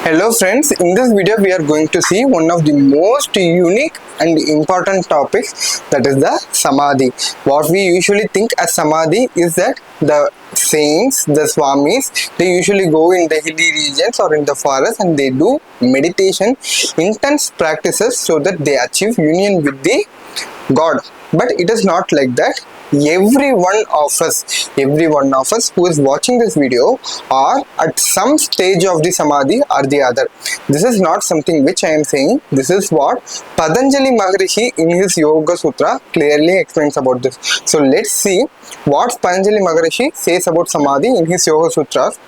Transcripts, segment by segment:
Hello friends, in this video we are going to see one of the most unique and important topics, that is the Samadhi. What we usually think as Samadhi is that the saints, the Swamis, they usually go in the hilly regions or in the forest and they do meditation, intense practices so that they achieve union with the God. But it is not like that. Every one of us who is watching this video are at some stage of the Samadhi or the other. This is not something which I am saying. This is what Patanjali Maharishi in his Yoga Sutra clearly explains about this. So let's see what Patanjali Maharishi says about Samadhi in his Yoga Sutras.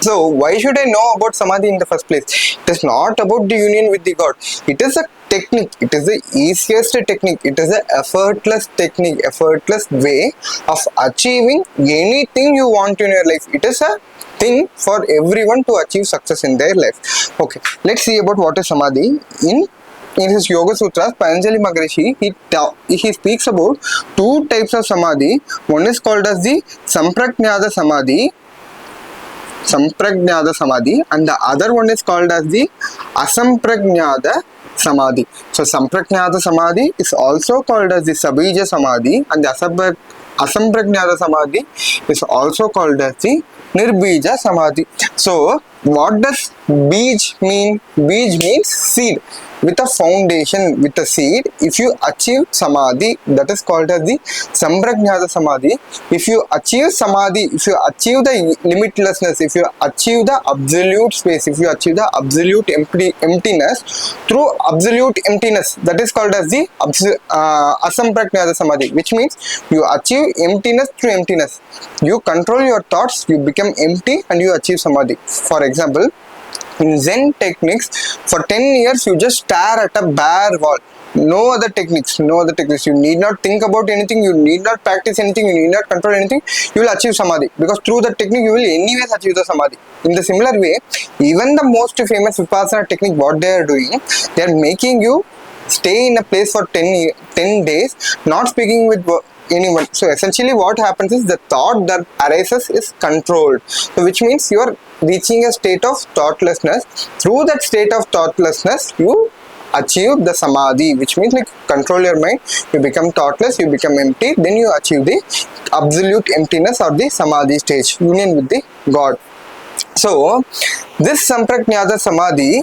So why should I know about Samadhi in the first place? It is not about the union with the God. It is a technique. It is the easiest technique. It is an effortless technique, effortless way of achieving anything you want in your life. It is a thing for everyone to achieve success in their life. Okay, let's see about what is Samadhi. In his Yoga Sutras, Patanjali Maharishi, he speaks about two types of Samadhi. One is called as the Sampragnata Samadhi, and the other one is called as the Asampragnata Samadhi. So Sampragnata Samadhi is also called as the Sabija Samadhi, and the Asampragnata Samadhi is also called as the Nirbija Samadhi. So what does Bij mean? Bij means seed. With a foundation, with a seed, if you achieve Samadhi, that is called as the Sampragnata Samadhi. If you achieve Samadhi, if you achieve the limitlessness, if you achieve the absolute space, if you achieve the absolute emptiness through absolute emptiness, that is called as the Asampragnata Samadhi, which means you achieve emptiness through emptiness. You control your thoughts, you become empty and you achieve Samadhi. For example, in Zen techniques, for 10 years you just stare at a bare wall. No other techniques. You need not think about anything, you need not practice anything, you need not control anything. You will achieve Samadhi, because through that technique you will anyways achieve the Samadhi. In the similar way, even the most famous Vipassana technique, what they are doing, they are making you stay in a place for 10 days, not speaking with anyone. So essentially what happens is the thought that arises is controlled, so which means you are reaching a state of thoughtlessness. Through that state of thoughtlessness you achieve the Samadhi, which means like control your mind, you become thoughtless, you become empty, then you achieve the absolute emptiness or the Samadhi stage, union with the God. So this Sampragnata Samadhi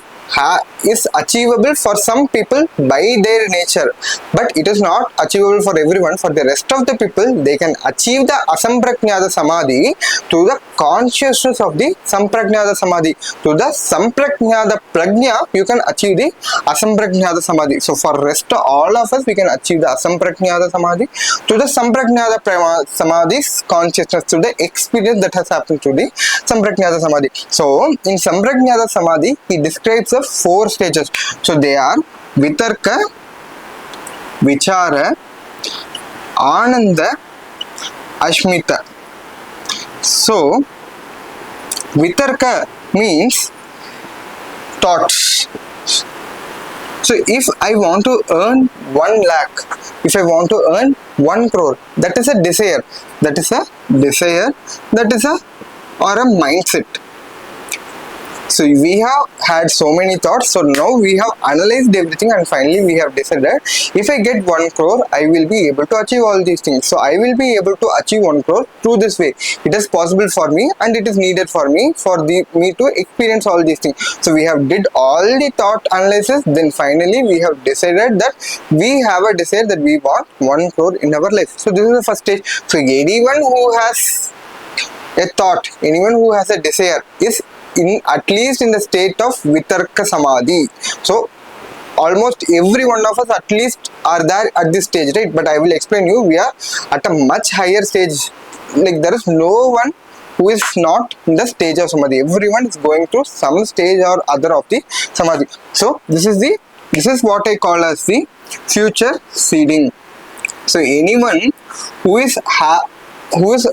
is achievable for some people by their nature, but it is not achievable for everyone. For the rest of the people, they can achieve the Asampragnata Samadhi through the consciousness of the Sampragnata Samadhi. Through the Sampragnata Prajna, you can achieve the Asampragnata Samadhi. So for rest of all of us, we can achieve the Asampragnata Samadhi through the Sampragnata Samadhi's consciousness, through the experience that has happened through the Sampragnata Samadhi. So in Sampragnata Samadhi, he describes the 4 stages. So they are Vitarka, Vichara, Ananda, Ashmita. So Vitarka means thoughts. So if I want to earn 1 lakh, if I want to earn 1 crore, that is a desire. That is a mindset. So we have had so many thoughts, so now we have analyzed everything and finally we have decided if I get 1 crore, I will be able to achieve all these things. So I will be able to achieve 1 crore through this way. It is possible for me and it is needed for me me to experience all these things. So we have did all the thought analysis, then finally we have decided that we have a desire that we want 1 crore in our life. So this is the first stage. So anyone who has a thought, anyone who has a desire is at least in the state of Vitarka Samadhi. So almost every one of us at least are there at this stage, right? But I will explain you, we are at a much higher stage. Like there is no one who is not in the stage of Samadhi. Everyone is going through some stage or other of the Samadhi. So this is what I call as the future seeding. So anyone who is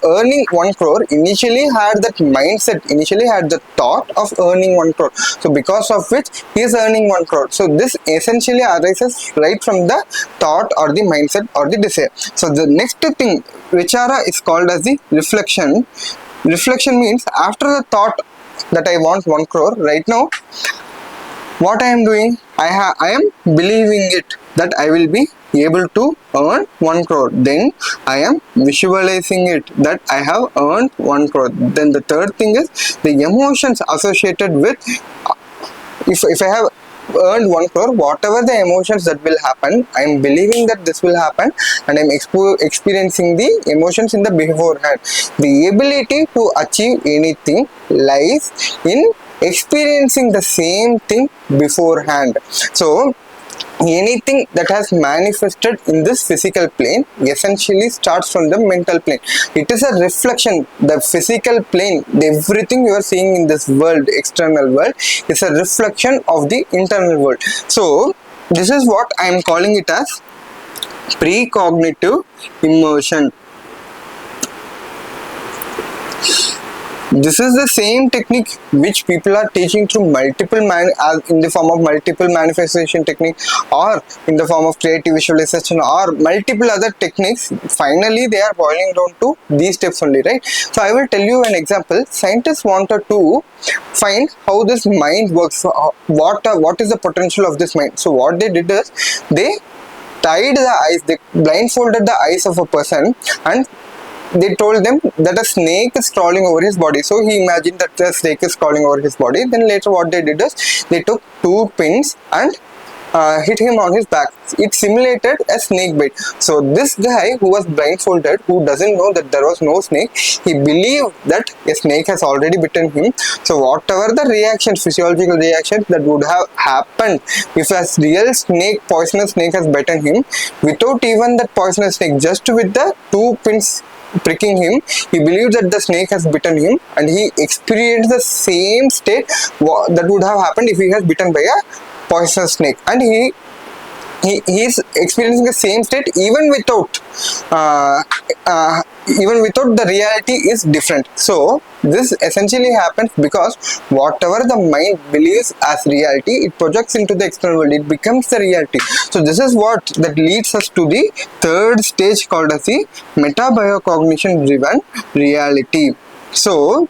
earning 1 crore initially had that mindset, initially had the thought of earning 1 crore. So because of which he is earning 1 crore. So this essentially arises right from the thought or the mindset or the desire. So the next thing, Vichara, is called as the reflection. Reflection means after the thought that I want 1 crore right now, what I am doing, I am believing it that I will be able to earn 1 crore. Then I am visualizing it that I have earned 1 crore. Then the third thing is the emotions associated with, if I have earned 1 crore, whatever the emotions that will happen, I am believing that this will happen, and I am experiencing the emotions in the beforehand. The ability to achieve anything lies in experiencing the same thing beforehand. So anything that has manifested in this physical plane essentially starts from the mental plane. It is a reflection. The physical plane, everything you are seeing in this world, external world, is a reflection of the internal world. So this is what I am calling it as precognitive immersion. This is the same technique which people are teaching through multiple in the form of multiple manifestation technique, or in the form of creative visualization, or multiple other techniques. Finally, they are boiling down to these steps only, right? So I will tell you an example. Scientists wanted to find how this mind works. What is the potential of this mind? So what they did is they tied the eyes, they blindfolded the eyes of a person, and they told them that a snake is crawling over his body. So he imagined that the snake is crawling over his body. Then later what they did is they took 2 pins and hit him on his back. It simulated a snake bite. So this guy who was blindfolded, who doesn't know that there was no snake, he believed that a snake has already bitten him. So whatever the reactions, physiological reactions that would have happened if a real snake, poisonous snake has bitten him, without even that poisonous snake, just with the 2 pins pricking him, he believed that the snake has bitten him, and he experienced the same state that would have happened if he has bitten by a poisonous snake. And he is experiencing the same state even without the reality is different. So this essentially happens because whatever the mind believes as reality, it projects into the external world, it becomes the reality. So this is what that leads us to the third stage called as the metabiocognition driven reality. So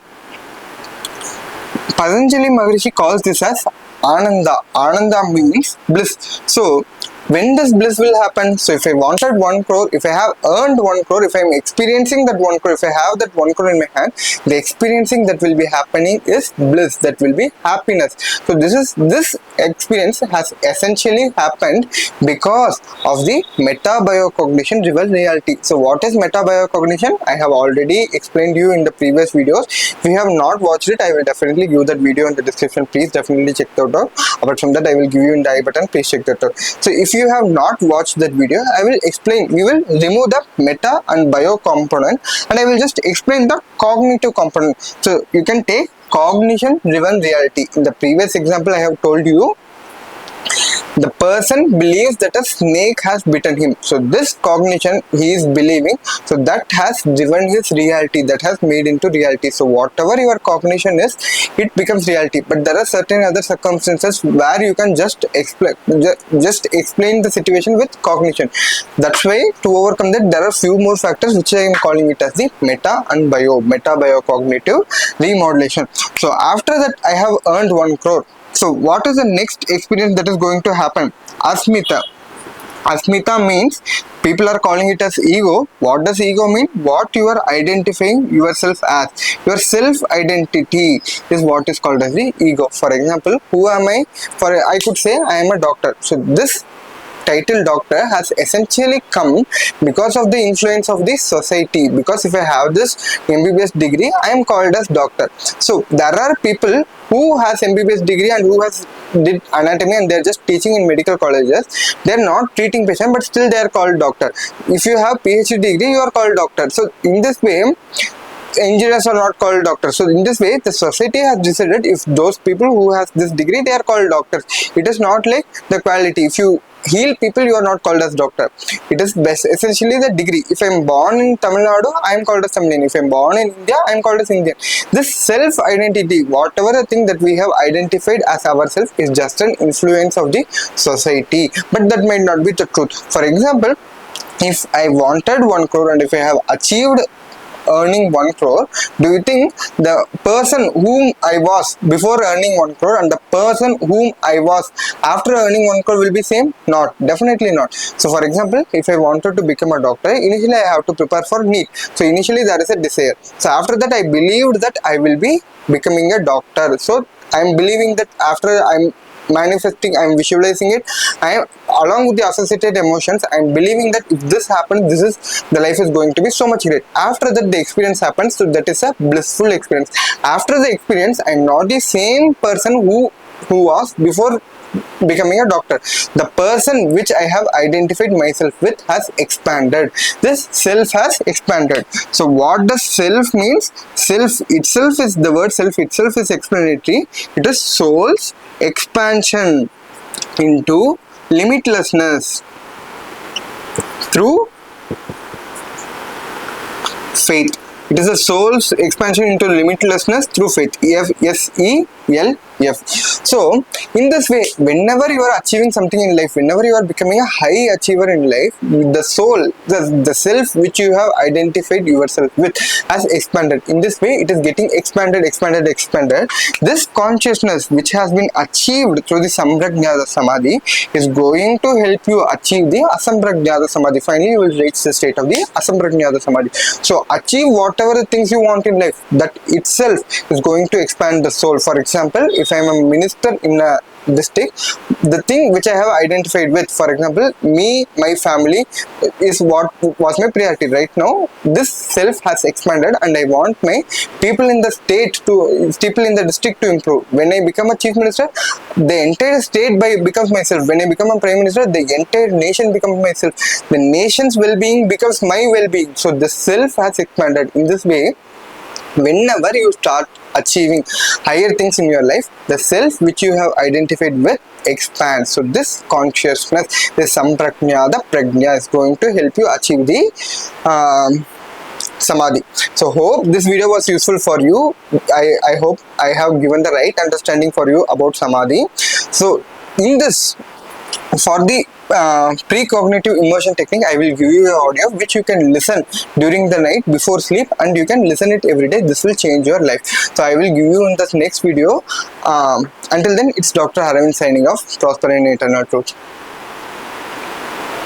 Patanjali Maharishi calls this as Ananda. Ananda means bliss. So when does bliss will happen? So if I wanted 1 crore, if I have earned 1 crore, if I am experiencing that 1 crore, if I have that 1 crore in my hand, the experiencing that will be happening is bliss, that will be happiness. So this experience has essentially happened because of the metabiocognition driven reality. So what is metabiocognition? I have already explained to you in the previous videos. If you have not watched it, I will definitely give that video in the description. Please definitely check that out. Apart from that, I will give you in the I button. Please check that out. So if you have not watched that video, I will explain. We will remove the meta and bio component, and I will just explain the cognitive component. So you can take cognition driven reality. In the previous example, I have told you the person believes that a snake has bitten him. So this cognition he is believing, so that has driven his reality, that has made into reality. So whatever your cognition is, it becomes reality. But there are certain other circumstances where you can just explain the situation with cognition. That's why to overcome that, there are few more factors which I am calling it as the meta and metabiocognitive remodulation. So after that, I have earned 1 crore. So what is the next experience that is going to happen? Asmita. Asmita means people are calling it as ego. What does ego mean? What you are identifying yourself as. Your self-identity is what is called as the ego. For example, who am I? I could say I am a doctor. So this title doctor has essentially come because of the influence of the society. Because if I have this MBBS degree, I am called as doctor. So there are people who has MBBS degree and who has did anatomy, and they are just teaching in medical colleges. They are not treating patients, but still they are called doctor. If you have PhD degree, you are called doctor. So in this way, engineers are not called doctors. So in this way, the society has decided if those people who has this degree, they are called doctors. It is not like the quality. If you heal people, you are not called as doctor. It is best essentially the degree. If I am born in Tamil Nadu, I am called as Tamilian. If I am born in India, I am called as Indian. This self-identity, whatever the thing that we have identified as ourselves, is just an influence of the society. But that might not be the truth. For example, if I wanted 1 crore and if I have achieved earning 1 crore, do you think the person whom I was before earning 1 crore and the person whom I was after earning 1 crore will be same? Not, definitely not. So for example, if I wanted to become a doctor, initially I have to prepare for NEET. So initially there is a desire. So after that I believed that I will be becoming a doctor. So I'm believing that after I'm manifesting, I'm visualizing it, I am along with the associated emotions, I'm believing that if this happens, this is the life is going to be so much great. After that the experience happens, so that is a blissful experience. After the experience, I'm not the same person who was before becoming a doctor. The person which I have identified myself with has expanded. This self has expanded. So what does self means? Self itself is, the word self itself is explanatory. It is soul's expansion into limitlessness through faith. It is a soul's expansion into limitlessness through faith. F-S-E-L-F. So, in this way, whenever you are achieving something in life, whenever you are becoming a high achiever in life, the soul, the self which you have identified yourself with has expanded. In this way, it is getting expanded. This consciousness which has been achieved through the Samprajnata Samadhi is going to help you achieve the Asamprajnata Samadhi. Finally, you will reach the state of the Asamprajnata Samadhi. So, achieve whatever the things you want in life, that itself is going to expand the soul. For example, if I am a minister in a district, the thing which I have identified with, for example, me, my family is what was my priority right now. This self has expanded and I want my people in the state to, people in the district to improve. When I become a chief minister, the entire state becomes myself. When I become a prime minister, the entire nation becomes myself. The nation's well-being becomes my well-being. So the self has expanded. In this way, whenever you start achieving higher things in your life, the self which you have identified with expands. So this consciousness, this samprajna, the prajna is going to help you achieve the Samadhi. So hope this video was useful for you. I hope I have given the right understanding for you about Samadhi. So in this, for the precognitive immersion technique, I will give you an audio which you can listen during the night before sleep, and you can listen it every day. This will change your life. So I will give you in the next video. Until then, it's Dr. Aravind signing off. Prosper in eternal truth.